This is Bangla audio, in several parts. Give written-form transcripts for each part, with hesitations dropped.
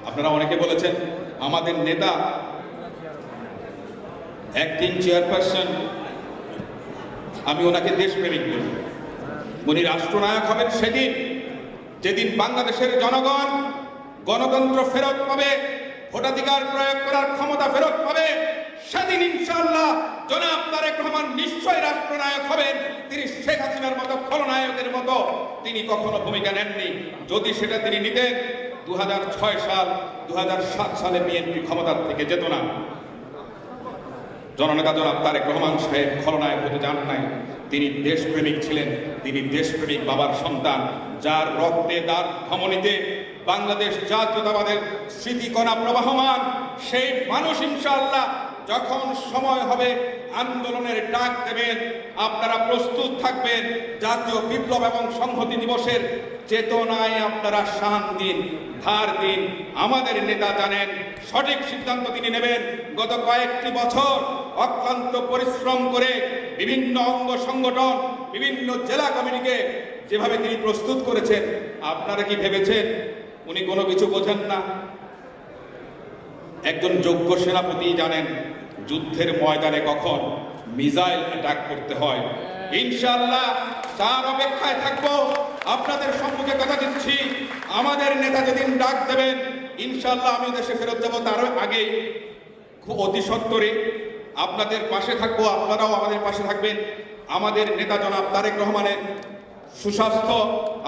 আপনারা অনেকে বলেছেন আমাদের নেতা অ্যাক্টিং চেয়ারপারসন, আমি ওনাকে দেশপ্রেমিক বলি। উনি রাষ্ট্রনায়ক হবেন সেদিন যেদিন বাংলাদেশের জনগণ গণতন্ত্র ফেরত পাবে, ভোটাধিকার প্রয়োগ করার ক্ষমতা ফেরত পাবে। সেদিন ইনশাআল্লাহ জনাব তারেক রহমান নিশ্চয় রাষ্ট্রনায়ক হবেন। তিনি শেখ হাসিনার মতো খলনায়কের মতো তিনি কখনো ভূমিকা নেননি। যদি সেটা তিনি নিতেন, 2006 সাল 2007 সালে বিএনপি ক্ষমতার থেকে যেত না। জননেতা জনাব তারেক রহমান সাহেব খলনায়ক হতে চান নাই, তিনি দেশপ্রেমিক ছিলেন। তিনি দেশপ্রেমিক বাবার সন্তান, যার রক্তে তার ধমনীতে বাংলাদেশ জাতীয়তাবাদের স্মৃতিকণা প্রবাহমান। সেই মানুষ ইনশাআল্লাহ যখন সময় হবে আন্দোলনের ডাক দেবেন, আপনারা প্রস্তুত থাকবেন। জাতীয় বিপ্লব এবং সংহতি দিবসের চেতনায় আপনারা শান দিন, ধার দিন। আমাদের নেতা জানেন সঠিক সিদ্ধান্ত তিনি নেবেন। গত কয়েকটি বছর অক্লান্ত পরিশ্রম করে বিভিন্ন অঙ্গ সংগঠন, বিভিন্ন জেলা কমিটিকে যেভাবে তিনি প্রস্তুত করেছেন, আপনারা কি ভেবেছেন উনি কোনো কিছু বোঝেন না? একজন যোগ্য সেনাপতি জানেন যুদ্ধের ময়দানে কখন মিসাইল অ্যাটাক করতে হয়। ইনশাআল্লাহ তার অপেক্ষায় থাকবো। আপনাদের সম্মুখে কথা দিচ্ছি, আমাদের নেতা যেদিন ডাক দেবেন ইনশাআল্লাহ আমি দেশে ফেরত যাব, তার আগেই খুব অতি সত্বরে আপনাদের পাশে থাকবো, আপনারাও আমাদের পাশে থাকবেন। আমাদের নেতা জনাব তারেক রহমানের সুস্বাস্থ্য,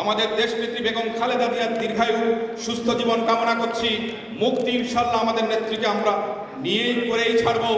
আমাদের দেশনেত্রী বেগম খালেদা জিয়ার দীর্ঘায়ু সুস্থ জীবন কামনা করছি। মুক্তি ইনশাআল্লাহ আমাদের নেত্রীকে আমরা নিয়েই করেই ছাড়বো।